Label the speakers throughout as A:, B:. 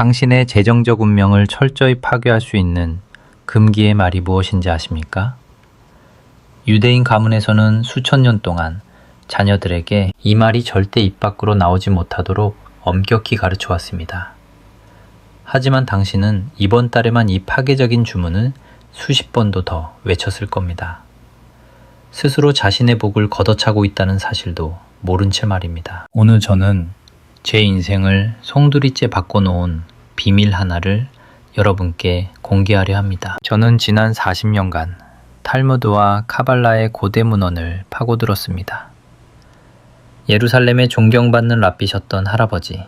A: 당신의 재정적 운명을 철저히 파괴할 수 있는 금기의 말이 무엇인지 아십니까? 유대인 가문에서는 수천 년 동안 자녀들에게 이 말이 절대 입 밖으로 나오지 못하도록 엄격히 가르쳐 왔습니다. 하지만 당신은 이번 달에만 이 파괴적인 주문을 수십 번도 더 외쳤을 겁니다. 스스로 자신의 복을 걷어차고 있다는 사실도 모른 채 말입니다. 오늘 저는 제 인생을 송두리째 바꿔놓은 비밀 하나를 여러분께 공개하려 합니다. 저는 지난 40년간 탈무드와 카발라의 고대 문헌을 파고들었습니다. 예루살렘에 존경받는 랍비셨던 할아버지,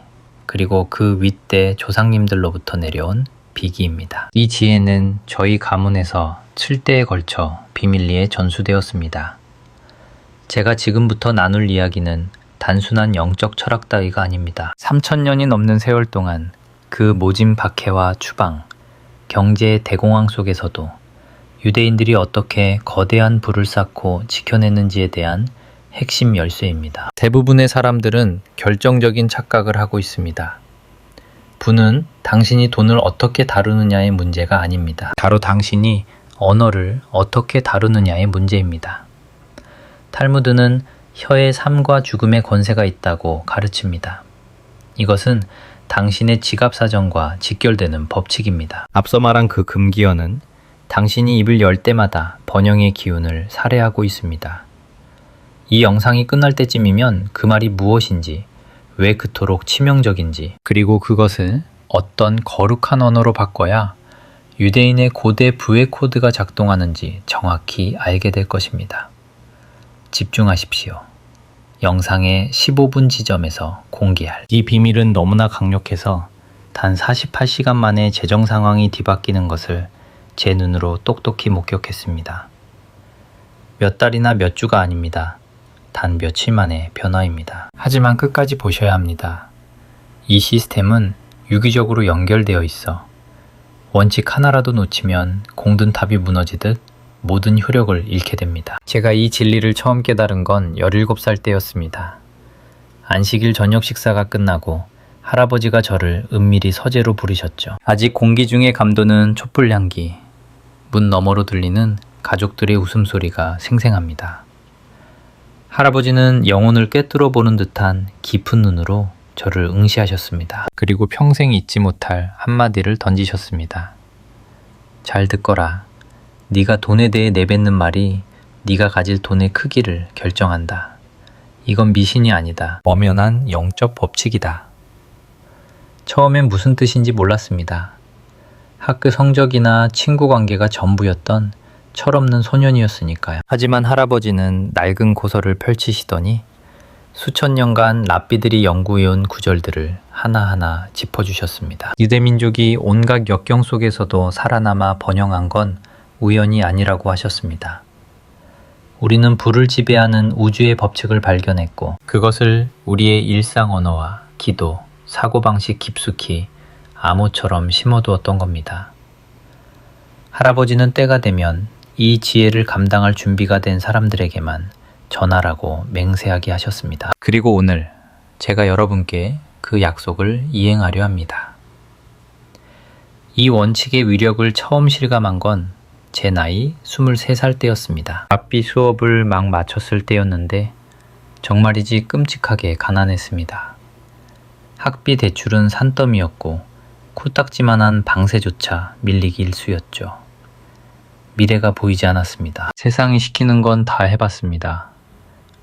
A: 그리고 그 윗대 조상님들로부터 내려온 비기입니다. 이 지혜는 저희 가문에서 7대에 걸쳐 비밀리에 전수되었습니다. 제가 지금부터 나눌 이야기는 단순한 영적 철학 따위가 아닙니다. 3000년이 넘는 세월 동안 그 모진 박해와 추방, 경제의 대공황 속에서도 유대인들이 어떻게 거대한 부를 쌓고 지켜냈는지에 대한 핵심 열쇠입니다. 대부분의 사람들은 결정적인 착각을 하고 있습니다. 부는 당신이 돈을 어떻게 다루느냐의 문제가 아닙니다. 바로 당신이 언어를 어떻게 다루느냐의 문제입니다. 탈무드는 혀에 삶과 죽음의 권세가 있다고 가르칩니다. 이것은 당신의 지갑 사정과 직결되는 법칙입니다. 앞서 말한 그 금기어는 당신이 입을 열 때마다 번영의 기운을 살해하고 있습니다. 이 영상이 끝날 때쯤이면 그 말이 무엇인지, 왜 그토록 치명적인지, 그리고 그것을 어떤 거룩한 언어로 바꿔야 유대인의 고대 부의 코드가 작동하는지 정확히 알게 될 것입니다. 집중하십시오. 영상의 15분 지점에서 공개할 이 비밀은 너무나 강력해서 단 48시간 만에 재정 상황이 뒤바뀌는 것을 제 눈으로 똑똑히 목격했습니다. 몇 달이나 몇 주가 아닙니다. 단 며칠 만의 변화입니다. 하지만 끝까지 보셔야 합니다. 이 시스템은 유기적으로 연결되어 있어 원칙 하나라도 놓치면 공든탑이 무너지듯 모든 효력을 잃게 됩니다. 제가 이 진리를 처음 깨달은 건 17살 때였습니다. 안식일 저녁 식사가 끝나고 할아버지가 저를 은밀히 서재로 부르셨죠. 아직 공기 중에 감도는 촛불 향기, 문 너머로 들리는 가족들의 웃음소리가 생생합니다. 할아버지는 영혼을 꿰뚫어 보는 듯한 깊은 눈으로 저를 응시하셨습니다. 그리고 평생 잊지 못할 한마디를 던지셨습니다. 잘 듣거라. 네가 돈에 대해 내뱉는 말이 네가 가질 돈의 크기를 결정한다. 이건 미신이 아니다. 엄연한 영적 법칙이다. 처음엔 무슨 뜻인지 몰랐습니다. 학교 성적이나 친구 관계가 전부였던 철없는 소년이었으니까요. 하지만 할아버지는 낡은 고서를 펼치시더니 수천 년간 랍비들이 연구해온 구절들을 하나하나 짚어주셨습니다. 유대민족이 온갖 역경 속에서도 살아남아 번영한 건 우연이 아니라고 하셨습니다. 우리는 불을 지배하는 우주의 법칙을 발견했고 그것을 우리의 일상 언어와 기도, 사고방식 깊숙이 암호처럼 심어두었던 겁니다. 할아버지는 때가 되면 이 지혜를 감당할 준비가 된 사람들에게만 전하라고 맹세하게 하셨습니다. 그리고 오늘 제가 여러분께 그 약속을 이행하려 합니다. 이 원칙의 위력을 처음 실감한 건 제 나이 23살 때였습니다. 랍비 수업을 막 마쳤을 때였는데 정말이지 끔찍하게 가난했습니다. 학비 대출은 산더미였고 코딱지만한 방세조차 밀리기 일쑤였죠. 미래가 보이지 않았습니다. 세상이 시키는 건 다 해봤습니다.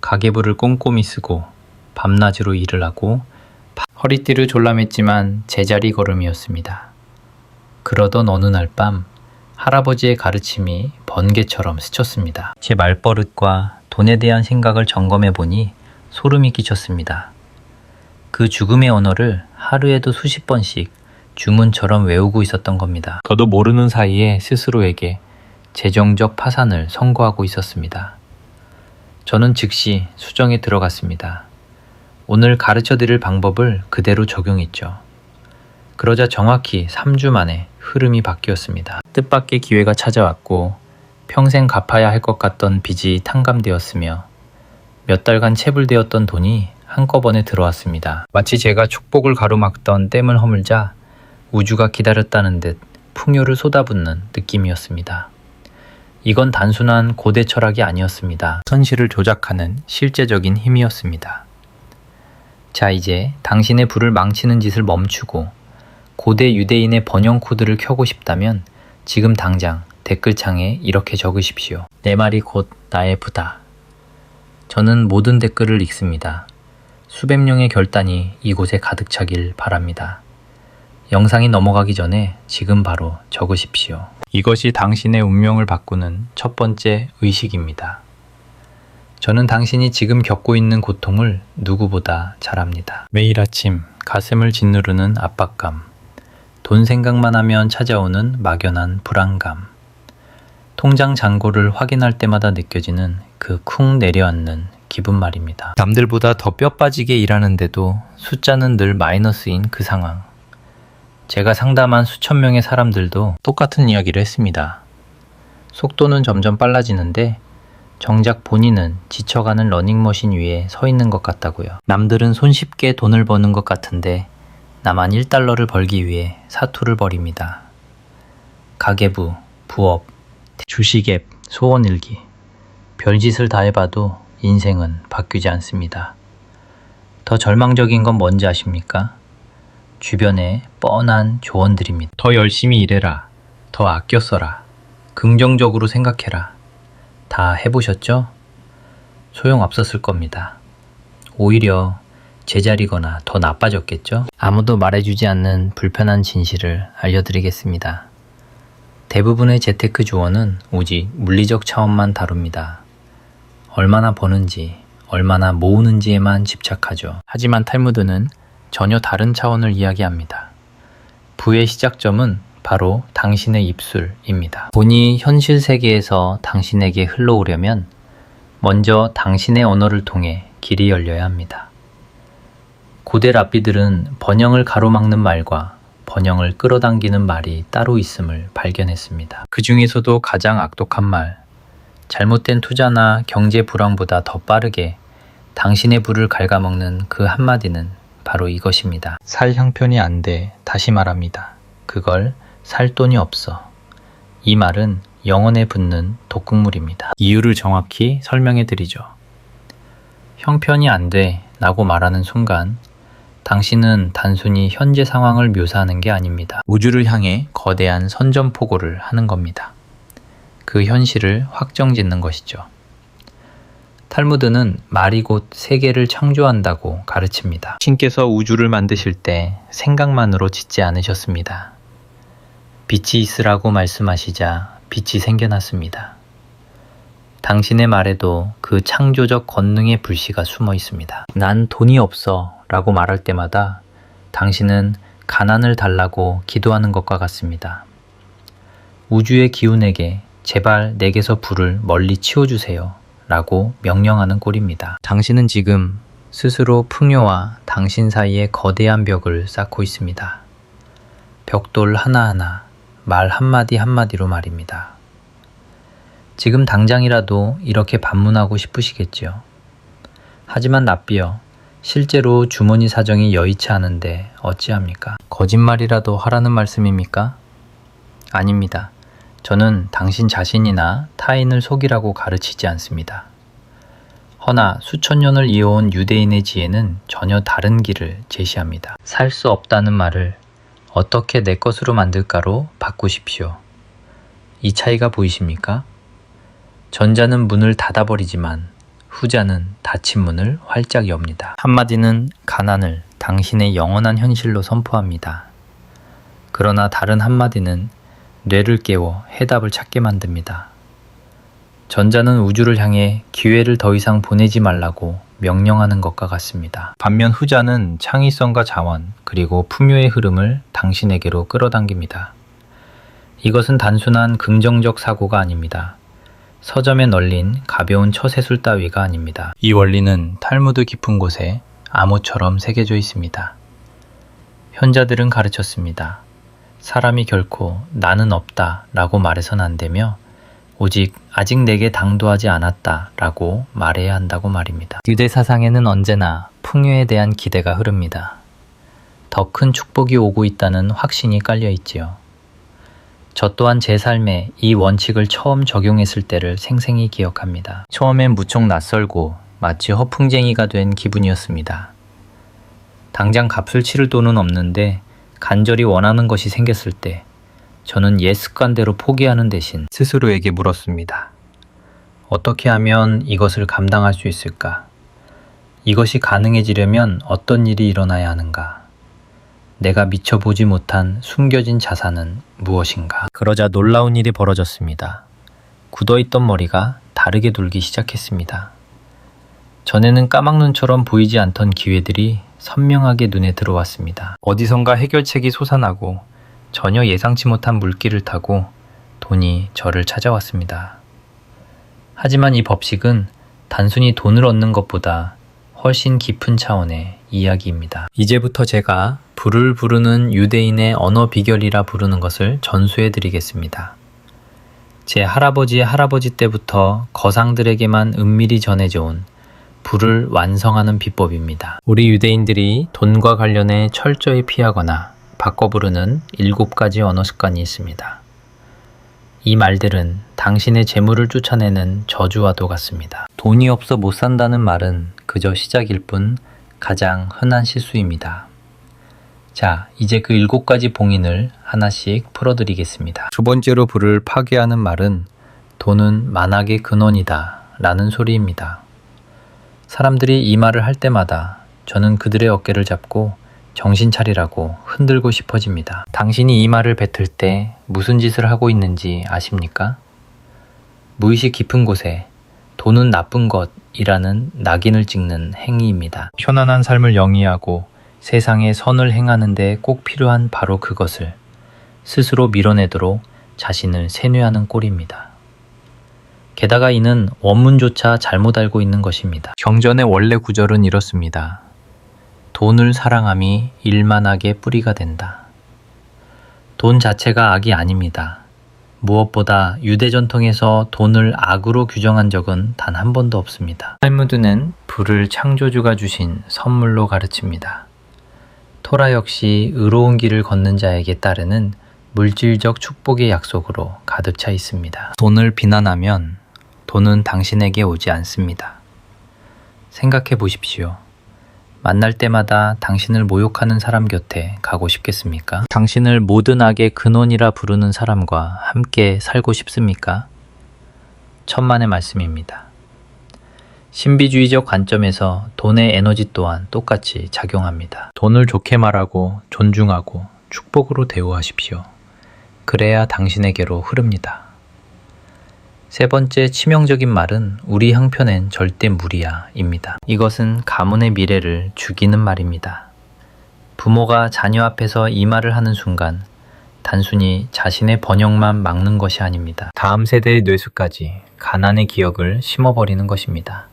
A: 가계부를 꼼꼼히 쓰고 밤낮으로 일을 하고 허리띠를 졸라맸지만 제자리 걸음이었습니다. 그러던 어느 날 밤 할아버지의 가르침이 번개처럼 스쳤습니다. 제 말버릇과 돈에 대한 생각을 점검해보니 소름이 끼쳤습니다. 그 죽음의 언어를 하루에도 수십 번씩 주문처럼 외우고 있었던 겁니다. 저도 모르는 사이에 스스로에게 재정적 파산을 선고하고 있었습니다. 저는 즉시 수정에 들어갔습니다. 오늘 가르쳐드릴 방법을 그대로 적용했죠. 그러자 정확히 3주 만에 흐름이 바뀌었습니다. 뜻밖의 기회가 찾아왔고 평생 갚아야 할 것 같던 빚이 탕감되었으며 몇 달간 체불되었던 돈이 한꺼번에 들어왔습니다. 마치 제가 축복을 가로막던 댐을 허물자 우주가 기다렸다는 듯 풍요를 쏟아붓는 느낌이었습니다. 이건 단순한 고대 철학이 아니었습니다. 현실을 조작하는 실제적인 힘이었습니다. 자, 이제 당신의 불을 망치는 짓을 멈추고 고대 유대인의 번영 코드를 켜고 싶다면 지금 당장 댓글창에 이렇게 적으십시오. 내 말이 곧 나의 부다. 저는 모든 댓글을 읽습니다. 수백 명의 결단이 이곳에 가득 차길 바랍니다. 영상이 넘어가기 전에 지금 바로 적으십시오. 이것이 당신의 운명을 바꾸는 첫 번째 의식입니다. 저는 당신이 지금 겪고 있는 고통을 누구보다 잘 압니다. 매일 아침 가슴을 짓누르는 압박감, 돈 생각만 하면 찾아오는 막연한 불안감, 통장 잔고를 확인할 때마다 느껴지는 그 쿵 내려앉는 기분 말입니다. 남들보다 더 뼈 빠지게 일하는데도 숫자는 늘 마이너스인 그 상황. 제가 상담한 수천 명의 사람들도 똑같은 이야기를 했습니다. 속도는 점점 빨라지는데 정작 본인은 지쳐가는 러닝머신 위에 서 있는 것 같다고요. 남들은 손쉽게 돈을 버는 것 같은데 나만 1달러를 벌기 위해 사투를 벌입니다. 가계부, 부업, 주식앱, 소원일기. 별짓을 다 해봐도 인생은 바뀌지 않습니다. 더 절망적인 건 뭔지 아십니까? 주변에 뻔한 조언들입니다. 더 열심히 일해라. 더 아껴 써라. 긍정적으로 생각해라. 다 해보셨죠? 소용없었을 겁니다. 오히려 제자리거나 더 나빠졌겠죠? 아무도 말해주지 않는 불편한 진실을 알려드리겠습니다. 대부분의 재테크 조언은 오직 물리적 차원만 다룹니다. 얼마나 버는지, 얼마나 모으는지에만 집착하죠. 하지만 탈무드는 전혀 다른 차원을 이야기합니다. 부의 시작점은 바로 당신의 입술입니다. 돈이 현실 세계에서 당신에게 흘러오려면 먼저 당신의 언어를 통해 길이 열려야 합니다. 고대 랍비들은 번영을 가로막는 말과 번영을 끌어당기는 말이 따로 있음을 발견했습니다. 그 중에서도 가장 악독한 말, 잘못된 투자나 경제 불황보다 더 빠르게 당신의 부를 갉아먹는 그 한마디는 바로 이것입니다. 살 형편이 안 돼. 다시 말합니다. 그걸 살 돈이 없어. 이 말은 영혼에 붙는 독극물입니다. 이유를 정확히 설명해 드리죠. 형편이 안 돼 라고 말하는 순간 당신은 단순히 현재 상황을 묘사하는 게 아닙니다. 우주를 향해 거대한 선전포고를 하는 겁니다. 그 현실을 확정짓는 것이죠. 탈무드는 말이 곧 세계를 창조한다고 가르칩니다. 신께서 우주를 만드실 때 생각만으로 짓지 않으셨습니다. 빛이 있으라고 말씀하시자 빛이 생겨났습니다. 당신의 말에도 그 창조적 권능의 불씨가 숨어 있습니다. 난 돈이 없어 라고 말할 때마다 당신은 가난을 달라고 기도하는 것과 같습니다. 우주의 기운에게 제발 내게서 불을 멀리 치워주세요 라고 명령하는 꼴입니다. 당신은 지금 스스로 풍요와 당신 사이에 거대한 벽을 쌓고 있습니다. 벽돌 하나하나, 말 한마디 한마디로 말입니다. 지금 당장이라도 이렇게 반문하고 싶으시겠죠. 하지만 납비여, 실제로 주머니 사정이 여의치 않은데 어찌합니까? 거짓말이라도 하라는 말씀입니까? 아닙니다. 저는 당신 자신이나 타인을 속이라고 가르치지 않습니다. 허나 수천 년을 이어온 유대인의 지혜는 전혀 다른 길을 제시합니다. 살 수 없다는 말을 어떻게 내 것으로 만들까로 바꾸십시오. 이 차이가 보이십니까? 전자는 문을 닫아버리지만 후자는 닫힌 문을 활짝 엽니다. 한마디는 가난을 당신의 영원한 현실로 선포합니다. 그러나 다른 한마디는 뇌를 깨워 해답을 찾게 만듭니다. 전자는 우주를 향해 기회를 더 이상 보내지 말라고 명령하는 것과 같습니다. 반면 후자는 창의성과 자원 그리고 풍요의 흐름을 당신에게로 끌어당깁니다. 이것은 단순한 긍정적 사고가 아닙니다. 서점에 널린 가벼운 처세술 따위가 아닙니다. 이 원리는 탈무드 깊은 곳에 암호처럼 새겨져 있습니다. 현자들은 가르쳤습니다. 사람이 결코 나는 없다 라고 말해서는 안 되며 오직 아직 내게 당도하지 않았다 라고 말해야 한다고 말입니다. 유대 사상에는 언제나 풍요에 대한 기대가 흐릅니다. 더 큰 축복이 오고 있다는 확신이 깔려 있지요. 저 또한 제 삶에 이 원칙을 처음 적용했을 때를 생생히 기억합니다. 처음엔 무척 낯설고 마치 허풍쟁이가 된 기분이었습니다. 당장 값을 치를 돈은 없는데 간절히 원하는 것이 생겼을 때 저는 옛 습관대로 포기하는 대신 스스로에게 물었습니다. 어떻게 하면 이것을 감당할 수 있을까? 이것이 가능해지려면 어떤 일이 일어나야 하는가? 내가 미처 보지 못한 숨겨진 자산은 무엇인가? 그러자 놀라운 일이 벌어졌습니다. 굳어있던 머리가 다르게 돌기 시작했습니다. 전에는 까막눈처럼 보이지 않던 기회들이 선명하게 눈에 들어왔습니다. 어디선가 해결책이 솟아나고 전혀 예상치 못한 물길을 타고 돈이 저를 찾아왔습니다. 하지만 이 법칙은 단순히 돈을 얻는 것보다 훨씬 깊은 차원의 이야기입니다. 이제부터 제가 불을 부르는 유대인의 언어 비결이라 부르는 것을 전수해 드리겠습니다. 제 할아버지의 할아버지 때부터 거상들에게만 은밀히 전해져 온 불을 완성하는 비법입니다. 우리 유대인들이 돈과 관련해 철저히 피하거나 바꿔 부르는 7가지 언어 습관이 있습니다. 이 말들은 당신의 재물을 쫓아내는 저주와도 같습니다. 돈이 없어 못 산다는 말은 그저 시작일 뿐 가장 흔한 실수입니다. 자, 이제 그 7가지 봉인을 하나씩 풀어드리겠습니다. 두 번째로 불을 파괴하는 말은 돈은 만악의 근원이다 라는 소리입니다. 사람들이 이 말을 할 때마다 저는 그들의 어깨를 잡고 정신 차리라고 흔들고 싶어집니다. 당신이 이 말을 뱉을 때 무슨 짓을 하고 있는지 아십니까? 무의식 깊은 곳에 돈은 나쁜 것이라는 낙인을 찍는 행위입니다. 편안한 삶을 영위하고 세상에 선을 행하는 데 꼭 필요한 바로 그것을 스스로 밀어내도록 자신을 세뇌하는 꼴입니다. 게다가 이는 원문조차 잘못 알고 있는 것입니다. 경전의 원래 구절은 이렇습니다. 돈을 사랑함이 일만악의 뿌리가 된다. 돈 자체가 악이 아닙니다. 무엇보다 유대 전통에서 돈을 악으로 규정한 적은 단 한 번도 없습니다. 탈무드는 불을 창조주가 주신 선물로 가르칩니다. 토라 역시 의로운 길을 걷는 자에게 따르는 물질적 축복의 약속으로 가득 차 있습니다. 돈을 비난하면 돈은 당신에게 오지 않습니다. 생각해 보십시오. 만날 때마다 당신을 모욕하는 사람 곁에 가고 싶겠습니까? 당신을 모든 악의 근원이라 부르는 사람과 함께 살고 싶습니까? 천만의 말씀입니다. 신비주의적 관점에서 돈의 에너지 또한 똑같이 작용합니다. 돈을 좋게 말하고 존중하고 축복으로 대우하십시오. 그래야 당신에게로 흐릅니다. 세 번째 치명적인 말은 우리 형편엔 절대 무리야 입니다. 이것은 가문의 미래를 죽이는 말입니다. 부모가 자녀 앞에서 이 말을 하는 순간 단순히 자신의 번영만 막는 것이 아닙니다. 다음 세대의 뇌수까지 가난의 기억을 심어버리는 것입니다.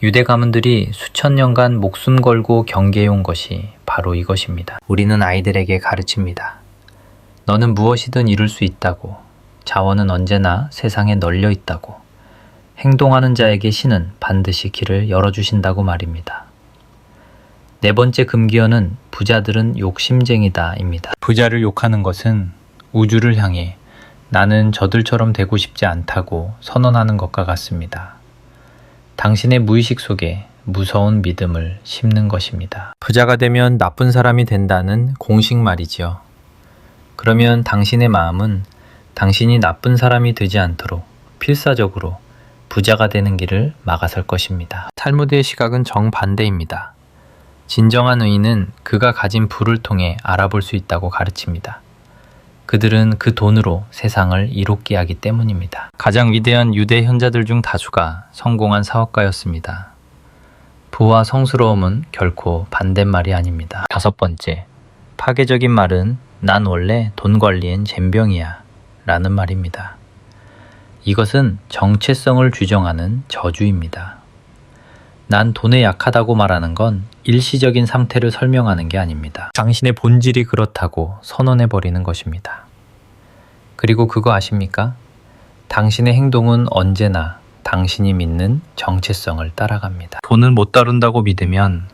A: 유대 가문들이 수천 년간 목숨 걸고 경계해온 것이 바로 이것입니다. 우리는 아이들에게 가르칩니다. 너는 무엇이든 이룰 수 있다고. 자원은 언제나 세상에 널려 있다고. 행동하는 자에게 신은 반드시 길을 열어주신다고 말입니다. 네 번째 금기어는 부자들은 욕심쟁이다 입니다. 부자를 욕하는 것은 우주를 향해 나는 저들처럼 되고 싶지 않다고 선언하는 것과 같습니다. 당신의 무의식 속에 무서운 믿음을 심는 것입니다. 부자가 되면 나쁜 사람이 된다는 공식 말이지요. 그러면 당신의 마음은 당신이 나쁜 사람이 되지 않도록 필사적으로 부자가 되는 길을 막아설 것입니다. 탈무드의 시각은 정반대입니다. 진정한 의인은 그가 가진 부를 통해 알아볼 수 있다고 가르칩니다. 그들은 그 돈으로 세상을 이롭게 하기 때문입니다. 가장 위대한 유대 현자들 중 다수가 성공한 사업가였습니다. 부와 성스러움은 결코 반대말이 아닙니다. 다섯 번째, 파괴적인 말은 난 원래 돈 관리엔 젬병이야 라는 말입니다. 이것은 정체성을 규정하는 저주입니다. 난 돈에 약하다고 말하는 건 일시적인 상태를 설명하는 게 아닙니다. 당신의 본질이 그렇다고 선언해버리는 것입니다. 그리고 그거 아십니까? 당신의 행동은 언제나 당신이 믿는 정체성을 따라갑니다. 돈을 못 다룬다고 믿으면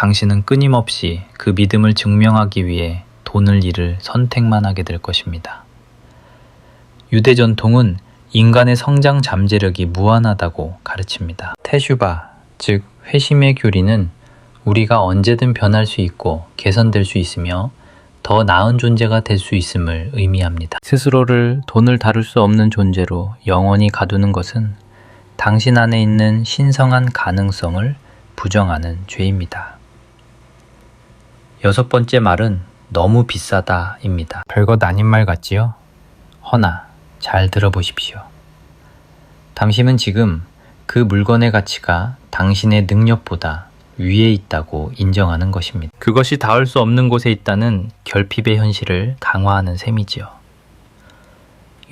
A: 당신은 끊임없이 그 믿음을 증명하기 위해 돈을 잃을 선택만 하게 될 것입니다. 유대 전통은 인간의 성장 잠재력이 무한하다고 가르칩니다. 테슈바, 즉 회심의 교리는 우리가 언제든 변할 수 있고 개선될 수 있으며 더 나은 존재가 될 수 있음을 의미합니다. 스스로를 돈을 다룰 수 없는 존재로 영원히 가두는 것은 당신 안에 있는 신성한 가능성을 부정하는 죄입니다. 여섯 번째 말은 너무 비싸다입니다. 별것 아닌 말 같지요? 허나 잘 들어보십시오. 당신은 지금 그 물건의 가치가 당신의 능력보다 위에 있다고 인정하는 것입니다. 그것이 닿을 수 없는 곳에 있다는 결핍의 현실을 강화하는 셈이지요.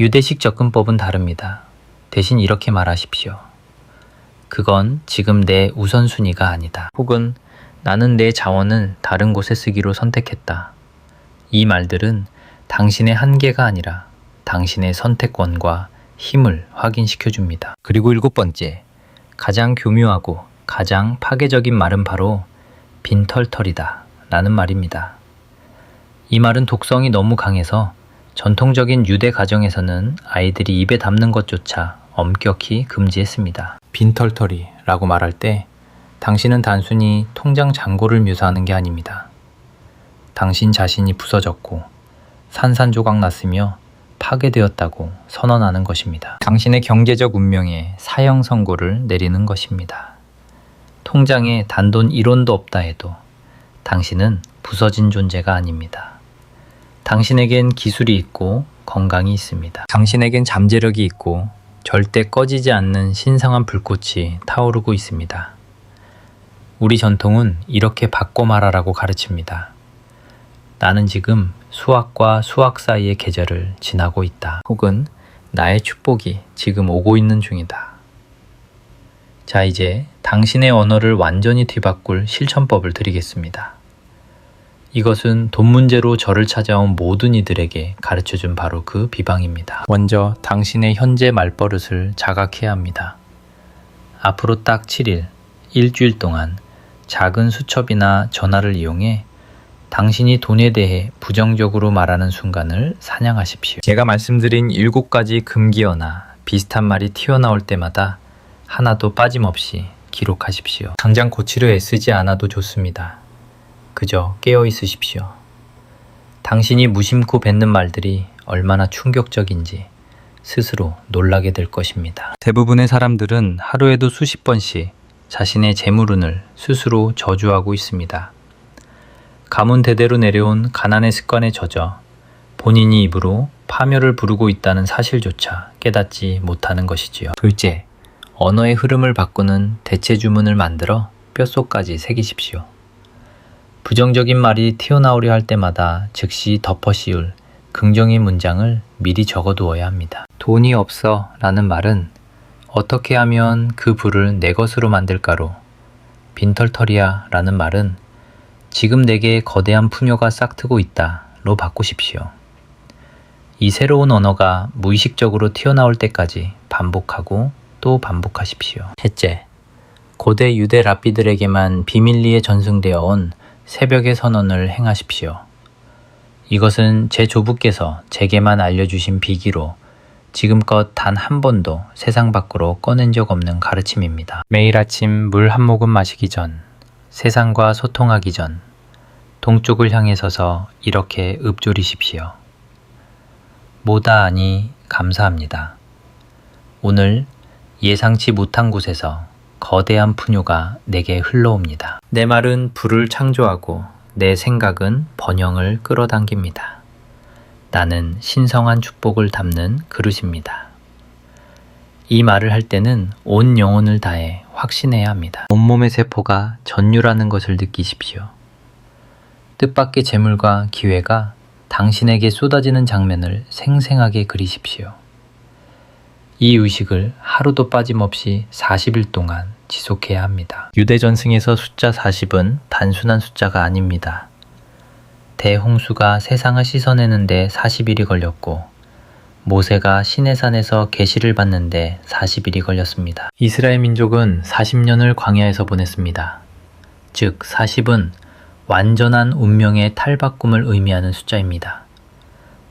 A: 유대식 접근법은 다릅니다. 대신 이렇게 말하십시오. 그건 지금 내 우선순위가 아니다. 혹은 나는 내 자원을 다른 곳에 쓰기로 선택했다. 이 말들은 당신의 한계가 아니라 당신의 선택권과 힘을 확인시켜줍니다. 그리고 일곱 번째, 가장 교묘하고 가장 파괴적인 말은 바로 빈털털이다 라는 말입니다. 이 말은 독성이 너무 강해서 전통적인 유대 가정에서는 아이들이 입에 담는 것조차 엄격히 금지했습니다. 빈털털이 라고 말할 때 당신은 단순히 통장 잔고를 묘사하는 게 아닙니다. 당신 자신이 부서졌고 산산조각 났으며 파괴되었다고 선언하는 것입니다. 당신의 경제적 운명에 사형 선고를 내리는 것입니다. 통장에 단돈 1원도 없다 해도 당신은 부서진 존재가 아닙니다. 당신에겐 기술이 있고 건강이 있습니다. 당신에겐 잠재력이 있고 절대 꺼지지 않는 신성한 불꽃이 타오르고 있습니다. 우리 전통은 이렇게 바꿔 말하라고 가르칩니다. 나는 지금 수학과 수학 사이의 계절을 지나고 있다. 혹은 나의 축복이 지금 오고 있는 중이다. 자, 이제 당신의 언어를 완전히 뒤바꿀 실천법을 드리겠습니다. 이것은 돈 문제로 저를 찾아온 모든 이들에게 가르쳐준 바로 그 비방입니다. 먼저 당신의 현재 말버릇을 자각해야 합니다. 앞으로 딱 7일, 일주일 동안 작은 수첩이나 전화를 이용해 당신이 돈에 대해 부정적으로 말하는 순간을 사냥하십시오. 제가 말씀드린 7가지 금기어나 비슷한 말이 튀어나올 때마다 하나도 빠짐없이 기록하십시오. 당장 고치려 애쓰지 않아도 좋습니다. 그저 깨어 있으십시오. 당신이 무심코 뱉는 말들이 얼마나 충격적인지 스스로 놀라게 될 것입니다. 대부분의 사람들은 하루에도 수십 번씩 자신의 재물운을 스스로 저주하고 있습니다. 가문 대대로 내려온 가난의 습관에 젖어 본인이 입으로 파멸을 부르고 있다는 사실조차 깨닫지 못하는 것이지요. 둘째, 언어의 흐름을 바꾸는 대체 주문을 만들어 뼛속까지 새기십시오. 부정적인 말이 튀어나오려 할 때마다 즉시 덮어 씌울 긍정의 문장을 미리 적어두어야 합니다. 돈이 없어 라는 말은 어떻게 하면 그 부를 내 것으로 만들까로, 빈털털이야 라는 말은 지금 내게 거대한 풍요가 싹트고 있다로 바꾸십시오. 이 새로운 언어가 무의식적으로 튀어나올 때까지 반복하고 또 반복하십시오. 셋째, 고대 유대 랍비들에게만 비밀리에 전승되어 온 새벽의 선언을 행하십시오. 이것은 제 조부께서 제게만 알려주신 비기로 지금껏 단 한 번도 세상 밖으로 꺼낸 적 없는 가르침입니다. 매일 아침 물 한 모금 마시기 전, 세상과 소통하기 전, 동쪽을 향해 서서 이렇게 읊조리십시오. 모다 아니 감사합니다. 오늘 예상치 못한 곳에서 거대한 풍요가 내게 흘러옵니다. 내 말은 불을 창조하고 내 생각은 번영을 끌어당깁니다. 나는 신성한 축복을 담는 그릇입니다. 이 말을 할 때는 온 영혼을 다해 확신해야 합니다. 온몸의 세포가 전율하는 것을 느끼십시오. 뜻밖의 재물과 기회가 당신에게 쏟아지는 장면을 생생하게 그리십시오. 이 의식을 하루도 빠짐없이 40일 동안 지속해야 합니다. 유대 전승에서 숫자 40은 단순한 숫자가 아닙니다. 대홍수가 세상을 씻어내는데 40일이 걸렸고 모세가 시내산에서 계시를 받는데 40일이 걸렸습니다. 이스라엘 민족은 40년을 광야에서 보냈습니다. 즉 40은 완전한 운명의 탈바꿈을 의미하는 숫자입니다.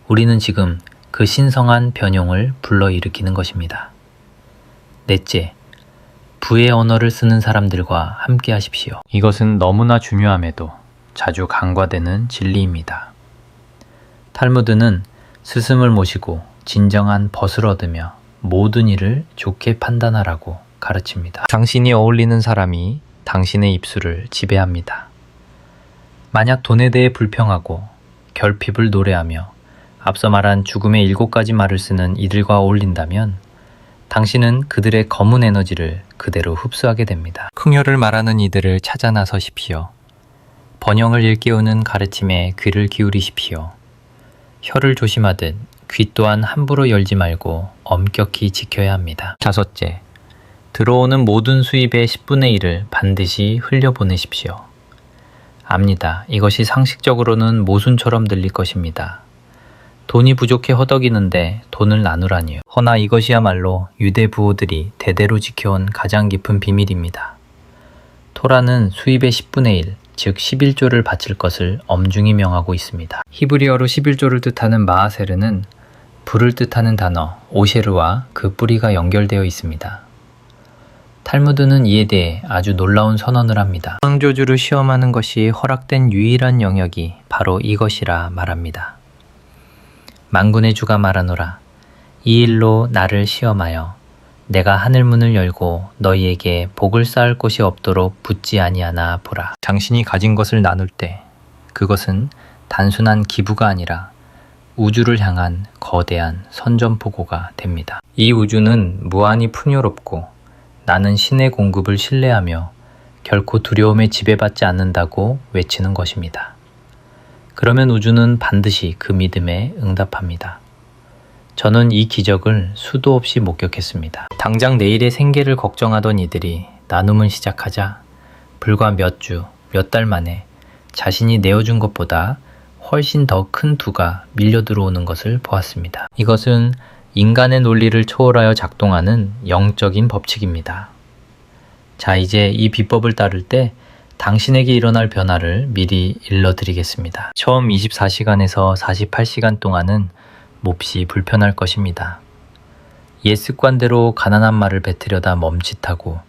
A: 우리는 지금 그 신성한 변용을 불러일으키는 것입니다. 넷째, 부의 언어를 쓰는 사람들과 함께 하십시오. 이것은 너무나 중요함에도 자주 간과되는 진리입니다. 탈무드는 스승을 모시고 진정한 벗을 얻으며 모든 일을 좋게 판단하라고 가르칩니다. 당신이 어울리는 사람이 당신의 입술을 지배합니다. 만약 돈에 대해 불평하고 결핍을 노래하며 앞서 말한 죽음의 7가지 말을 쓰는 이들과 어울린다면 당신은 그들의 검은 에너지를 그대로 흡수하게 됩니다. 풍요를 말하는 이들을 찾아 나서십시오. 번영을 일깨우는 가르침에 귀를 기울이십시오. 혀를 조심하듯 귀 또한 함부로 열지 말고 엄격히 지켜야 합니다. 다섯째, 들어오는 모든 수입의 10분의 1을 반드시 흘려보내십시오. 압니다. 이것이 상식적으로는 모순처럼 들릴 것입니다. 돈이 부족해 허덕이는데 돈을 나누라니요. 허나 이것이야말로 유대 부호들이 대대로 지켜온 가장 깊은 비밀입니다. 토라는 수입의 10분의 1, 즉 11조를 바칠 것을 엄중히 명하고 있습니다. 히브리어로 11조를 뜻하는 마하세르는 불을 뜻하는 단어 오셰르와 그 뿌리가 연결되어 있습니다. 탈무드는 이에 대해 아주 놀라운 선언을 합니다. 창조주를 시험하는 것이 허락된 유일한 영역이 바로 이것이라 말합니다. 만군의 주가 말하노라. 이 일로 나를 시험하여 내가 하늘문을 열고 너희에게 복을 쌓을 곳이 없도록 붙지 아니하나 보라. 당신이 가진 것을 나눌 때 그것은 단순한 기부가 아니라 우주를 향한 거대한 선전포고가 됩니다. 이 우주는 무한히 풍요롭고 나는 신의 공급을 신뢰하며 결코 두려움에 지배받지 않는다고 외치는 것입니다. 그러면 우주는 반드시 그 믿음에 응답합니다. 저는 이 기적을 수도 없이 목격했습니다. 당장 내일의 생계를 걱정하던 이들이 나눔을 시작하자 불과 몇 주, 몇 달 만에 자신이 내어준 것보다 훨씬 더 큰 두가 밀려 들어오는 것을 보았습니다. 이것은 인간의 논리를 초월하여 작동하는 영적인 법칙입니다. 자, 이제 이 비법을 따를 때 당신에게 일어날 변화를 미리 일러드리겠습니다. 처음 24시간에서 48시간 동안은 몹시 불편할 것입니다. 옛 습관대로 가난한 말을 뱉으려다 멈칫하고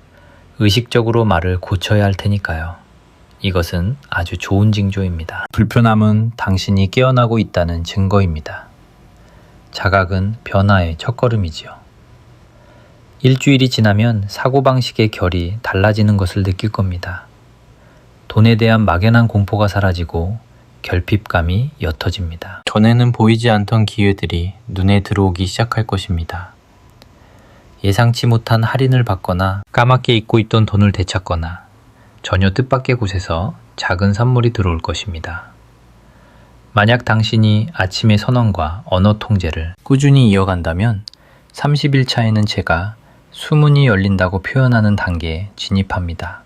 A: 의식적으로 말을 고쳐야 할 테니까요. 이것은 아주 좋은 징조입니다. 불편함은 당신이 깨어나고 있다는 증거입니다. 자각은 변화의 첫걸음이지요. 일주일이 지나면 사고방식의 결이 달라지는 것을 느낄 겁니다. 돈에 대한 막연한 공포가 사라지고 결핍감이 옅어집니다. 전에는 보이지 않던 기회들이 눈에 들어오기 시작할 것입니다. 예상치 못한 할인을 받거나 까맣게 잊고 있던 돈을 되찾거나 전혀 뜻밖의 곳에서 작은 선물이 들어올 것입니다. 만약 당신이 아침의 선언과 언어 통제를 꾸준히 이어간다면 30일차에는 제가 수문이 열린다고 표현하는 단계에 진입합니다.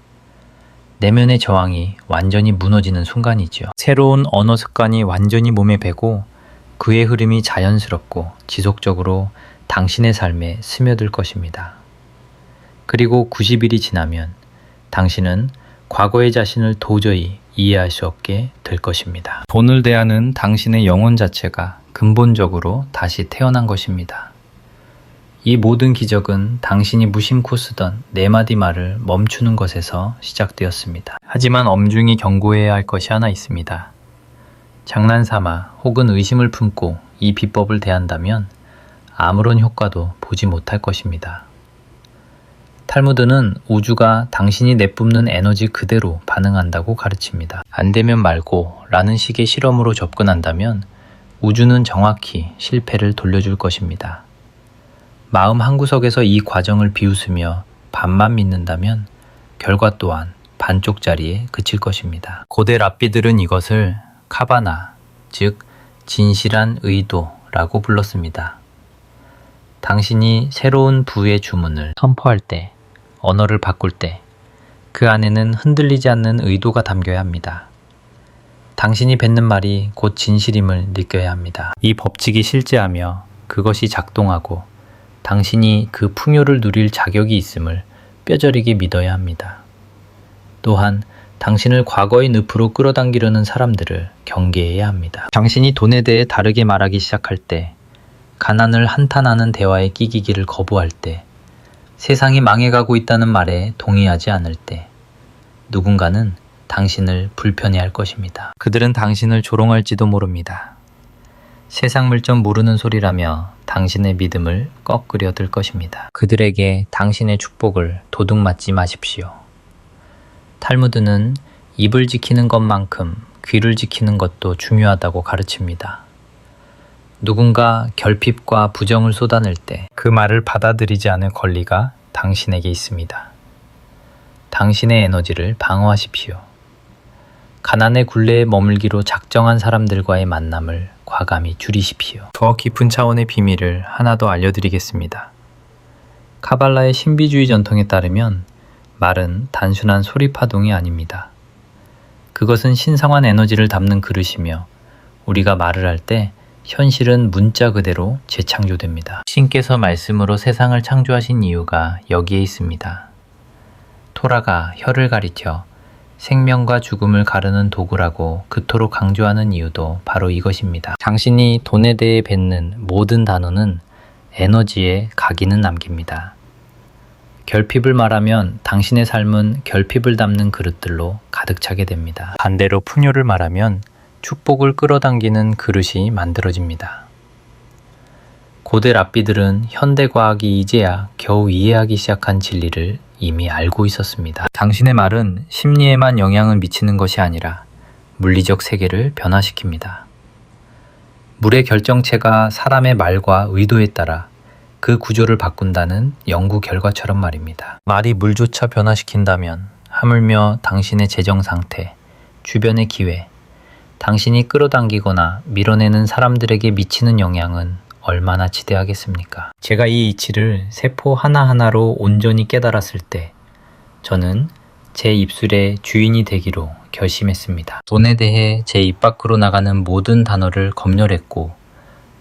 A: 내면의 저항이 완전히 무너지는 순간이지요. 새로운 언어 습관이 완전히 몸에 배고 그의 흐름이 자연스럽고 지속적으로 당신의 삶에 스며들 것입니다. 그리고 90일이 지나면 당신은 과거의 자신을 도저히 이해할 수 없게 될 것입니다. 돈을 대하는 당신의 영혼 자체가 근본적으로 다시 태어난 것입니다. 이 모든 기적은 당신이 무심코 쓰던 4마디 말을 멈추는 것에서 시작되었습니다. 하지만 엄중히 경고해야 할 것이 하나 있습니다. 장난삼아 혹은 의심을 품고 이 비법을 대한다면 아무런 효과도 보지 못할 것입니다. 탈무드는 우주가 당신이 내뿜는 에너지 그대로 반응한다고 가르칩니다. 안 되면 말고 라는 식의 실험으로 접근한다면 우주는 정확히 실패를 돌려줄 것입니다. 마음 한구석에서 이 과정을 비웃으며 반만 믿는다면 결과 또한 반쪽짜리에 그칠 것입니다. 고대 랍비들은 이것을 카바나, 즉 진실한 의도라고 불렀습니다. 당신이 새로운 부의 주문을 선포할 때, 언어를 바꿀 때 그 안에는 흔들리지 않는 의도가 담겨야 합니다. 당신이 뱉는 말이 곧 진실임을 느껴야 합니다. 이 법칙이 실제하며 그것이 작동하고 당신이 그 풍요를 누릴 자격이 있음을 뼈저리게 믿어야 합니다. 또한 당신을 과거의 늪으로 끌어당기려는 사람들을 경계해야 합니다. 당신이 돈에 대해 다르게 말하기 시작할 때, 가난을 한탄하는 대화에 끼기기를 거부할 때, 세상이 망해가고 있다는 말에 동의하지 않을 때, 누군가는 당신을 불편해할 것입니다. 그들은 당신을 조롱할지도 모릅니다. 세상 물정 모르는 소리라며 당신의 믿음을 꺾으려 들 것입니다. 그들에게 당신의 축복을 도둑맞지 마십시오. 탈무드는 입을 지키는 것만큼 귀를 지키는 것도 중요하다고 가르칩니다. 누군가 결핍과 부정을 쏟아낼 때 그 말을 받아들이지 않을 권리가 당신에게 있습니다. 당신의 에너지를 방어하십시오. 가난의 굴레에 머물기로 작정한 사람들과의 만남을 과감히 줄이십시오. 더 깊은 차원의 비밀을 하나 더 알려드리겠습니다. 카발라의 신비주의 전통에 따르면 말은 단순한 소리 파동이 아닙니다. 그것은 신성한 에너지를 담는 그릇이며 우리가 말을 할 때 현실은 문자 그대로 재창조됩니다. 신께서 말씀으로 세상을 창조하신 이유가 여기에 있습니다. 토라가 혀를 가리켜 생명과 죽음을 가르는 도구라고 그토록 강조하는 이유도 바로 이것입니다. 당신이 돈에 대해 뱉는 모든 단어는 에너지의 각인을 남깁니다. 결핍을 말하면 당신의 삶은 결핍을 담는 그릇들로 가득 차게 됩니다. 반대로 풍요를 말하면 축복을 끌어당기는 그릇이 만들어집니다. 고대 랍비들은 현대과학이 이제야 겨우 이해하기 시작한 진리를 이미 알고 있었습니다. 당신의 말은 심리에만 영향을 미치는 것이 아니라 물리적 세계를 변화시킵니다. 물의 결정체가 사람의 말과 의도에 따라 그 구조를 바꾼다는 연구 결과처럼 말입니다. 말이 물조차 변화시킨다면 하물며 당신의 재정 상태, 주변의 기회, 당신이 끌어당기거나 밀어내는 사람들에게 미치는 영향은 얼마나 지대하겠습니까? 제가 이 이치를 세포 하나하나로 온전히 깨달았을 때 저는 제 입술의 주인이 되기로 결심했습니다. 돈에 대해 제 입 밖으로 나가는 모든 단어를 검열했고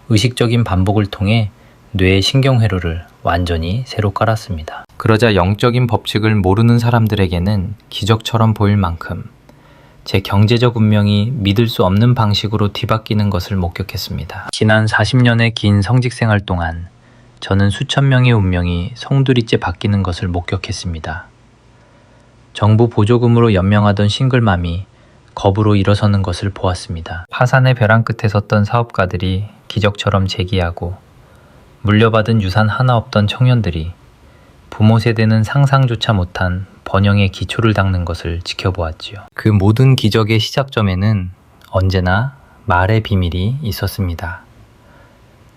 A: 의식적인 반복을 통해 뇌의 신경회로를 완전히 새로 깔았습니다. 그러자 영적인 법칙을 모르는 사람들에게는 기적처럼 보일 만큼 제 경제적 운명이 믿을 수 없는 방식으로 뒤바뀌는 것을 목격했습니다. 지난 40년의 긴 성직 생활 동안 저는 수천 명의 운명이 송두리째 바뀌는 것을 목격했습니다. 정부 보조금으로 연명하던 싱글맘이 겁으로 일어서는 것을 보았습니다. 파산의 벼랑 끝에 섰던 사업가들이 기적처럼 재기하고 물려받은 유산 하나 없던 청년들이 부모 세대는 상상조차 못한 번영의 기초를 닦는 것을 지켜보았지요. 그 모든 기적의 시작점에는 언제나 말의 비밀이 있었습니다.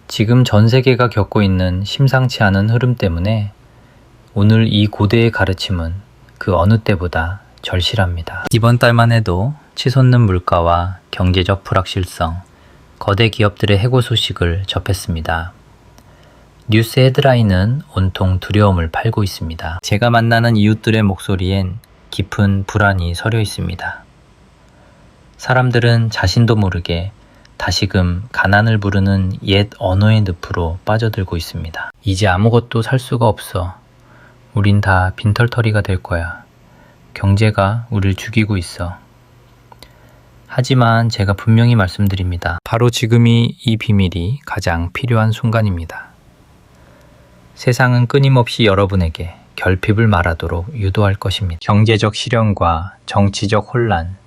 A: 지금 전 세계가 겪고 있는 심상치 않은 흐름 때문에 오늘 이 고대의 가르침은 그 어느 때보다 절실합니다. 이번 달만 해도 치솟는 물가와 경제적 불확실성, 거대 기업들의 해고 소식을 접했습니다. 뉴스 헤드라인은 온통 두려움을 팔고 있습니다. 제가 만나는 이웃들의 목소리엔 깊은 불안이 서려 있습니다. 사람들은 자신도 모르게 다시금 가난을 부르는 옛 언어의 늪으로 빠져들고 있습니다. 이제 아무것도 살 수가 없어. 우린 다 빈털터리가 될 거야. 경제가 우릴 죽이고 있어. 하지만 제가 분명히 말씀드립니다. 바로 지금이 이 비밀이 가장 필요한 순간입니다. 세상은 끊임없이 여러분에게 결핍을 말하도록 유도할 것입니다. 경제적 실현과 정치적 혼란,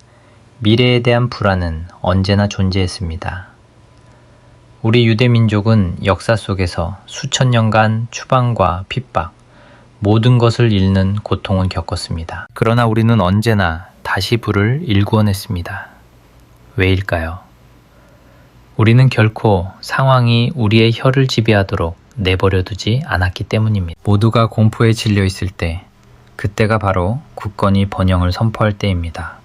A: 미래에 대한 불안은 언제나 존재했습니다. 우리 유대민족은 역사 속에서 수천 년간 추방과 핍박, 모든 것을 잃는 고통을 겪었습니다. 그러나 우리는 언제나 다시 불을 일구어냈습니다. 왜일까요? 우리는 결코 상황이 우리의 혀를 지배하도록 내버려두지 않았기 때문입니다. 모두가 공포에 질려 있을 때, 그때가 바로 굳건히 번영을 선포할 때입니다.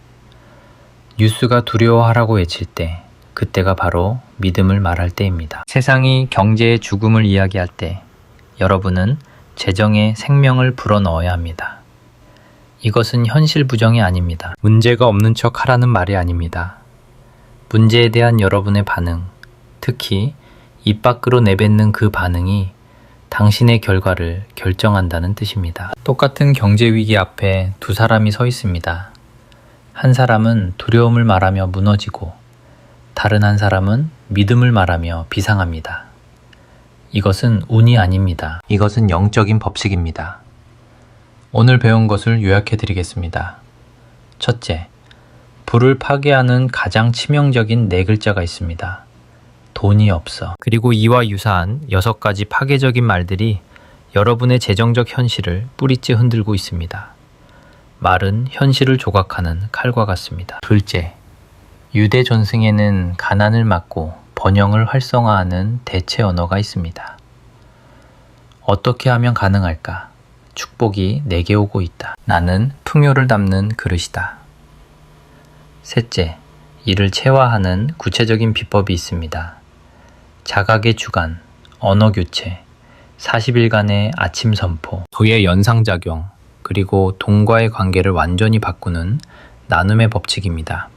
A: 뉴스가 두려워하라고 외칠 때, 그때가 바로 믿음을 말할 때입니다. 세상이 경제의 죽음을 이야기할 때, 여러분은 재정에 생명을 불어넣어야 합니다. 이것은 현실 부정이 아닙니다. 문제가 없는 척 하라는 말이 아닙니다. 문제에 대한 여러분의 반응, 특히 입 밖으로 내뱉는 그 반응이 당신의 결과를 결정한다는 뜻입니다. 똑같은 경제 위기 앞에 두 사람이 서 있습니다. 한 사람은 두려움을 말하며 무너지고 다른 한 사람은 믿음을 말하며 비상합니다. 이것은 운이 아닙니다. 이것은 영적인 법칙입니다. 오늘 배운 것을 요약해 드리겠습니다. 첫째, 불을 파괴하는 가장 치명적인 4글자가 있습니다. 돈이 없어. 그리고 이와 유사한 6가지 파괴적인 말들이 여러분의 재정적 현실을 뿌리째 흔들고 있습니다. 말은 현실을 조각하는 칼과 같습니다. 둘째, 유대 전승에는 가난을 막고 번영을 활성화하는 대체 언어가 있습니다. 어떻게 하면 가능할까? 축복이 내게 오고 있다. 나는 풍요를 담는 그릇이다. 셋째, 이를 체화하는 구체적인 비법이 있습니다. 자각의 주관, 언어 교체, 40일간의 아침 선포, 도의 연상작용, 그리고 돈과의 관계를 완전히 바꾸는 나눔의 법칙입니다.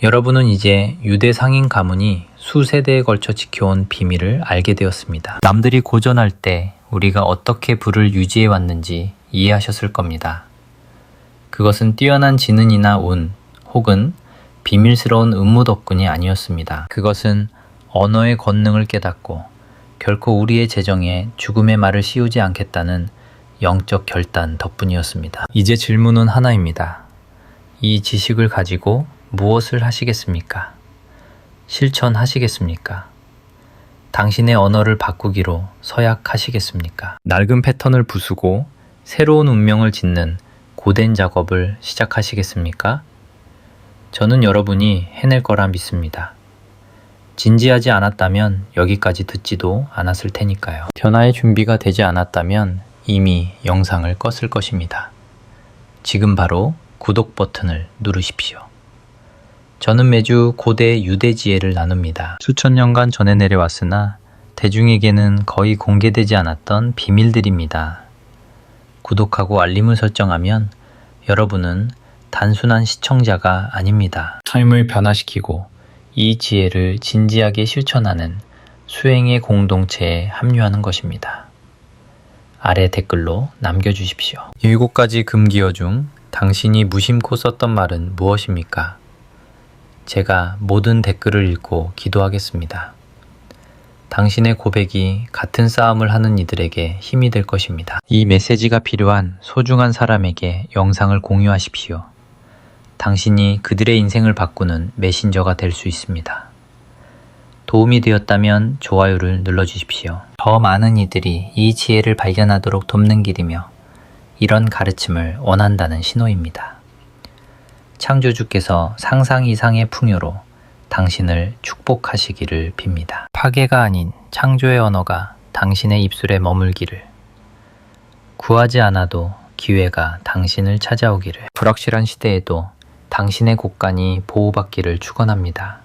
A: 여러분은 이제 유대 상인 가문이 수세대에 걸쳐 지켜온 비밀을 알게 되었습니다. 남들이 고전할 때 우리가 어떻게 부를 유지해 왔는지 이해하셨을 겁니다. 그것은 뛰어난 지능이나 운, 혹은 비밀스러운 음모 덕분이 아니었습니다. 그것은 언어의 권능을 깨닫고 결코 우리의 재정에 죽음의 말을 씌우지 않겠다는 영적 결단 덕분이었습니다. 이제 질문은 하나입니다. 이 지식을 가지고 무엇을 하시겠습니까? 실천하시겠습니까? 당신의 언어를 바꾸기로 서약하시겠습니까? 낡은 패턴을 부수고 새로운 운명을 짓는 고된 작업을 시작하시겠습니까? 저는 여러분이 해낼 거라 믿습니다. 진지하지 않았다면 여기까지 듣지도 않았을 테니까요. 변화의 준비가 되지 않았다면 이미 영상을 껐을 것입니다. 지금 바로 구독 버튼을 누르십시오. 저는 매주 고대 유대 지혜를 나눕니다. 수천 년간 전해 내려왔으나 대중에게는 거의 공개되지 않았던 비밀들입니다. 구독하고 알림을 설정하면 여러분은 단순한 시청자가 아닙니다. 삶을 변화시키고 이 지혜를 진지하게 실천하는 수행의 공동체에 합류하는 것입니다. 아래 댓글로 남겨주십시오. 7가지 금기어 중 당신이 무심코 썼던 말은 무엇입니까? 제가 모든 댓글을 읽고 기도하겠습니다. 당신의 고백이 같은 싸움을 하는 이들에게 힘이 될 것입니다. 이 메시지가 필요한 소중한 사람에게 영상을 공유하십시오. 당신이 그들의 인생을 바꾸는 메신저가 될 수 있습니다. 도움이 되었다면 좋아요를 눌러주십시오. 더 많은 이들이 이 지혜를 발견하도록 돕는 길이며 이런 가르침을 원한다는 신호입니다. 창조주께서 상상 이상의 풍요로 당신을 축복하시기를 빕니다. 파괴가 아닌 창조의 언어가 당신의 입술에 머물기를, 구하지 않아도 기회가 당신을 찾아오기를, 불확실한 시대에도 당신의 곳간이 보호받기를 축원합니다.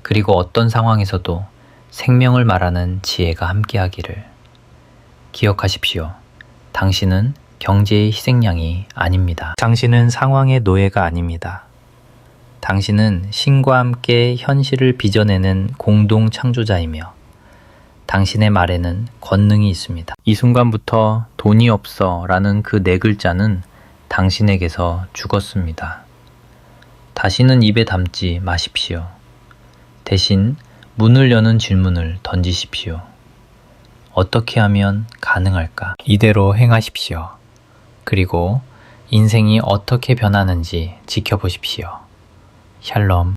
A: 그리고 어떤 상황에서도 생명을 말하는 지혜가 함께하기를. 기억하십시오. 당신은 경제의 희생양이 아닙니다. 당신은 상황의 노예가 아닙니다. 당신은 신과 함께 현실을 빚어내는 공동 창조자이며 당신의 말에는 권능이 있습니다. 이 순간부터 돈이 없어 라는 그 4글자는 당신에게서 죽었습니다. 다시는 입에 담지 마십시오. 대신 문을 여는 질문을 던지십시오. 어떻게 하면 가능할까? 이대로 행하십시오. 그리고 인생이 어떻게 변하는지 지켜보십시오. 샬롬.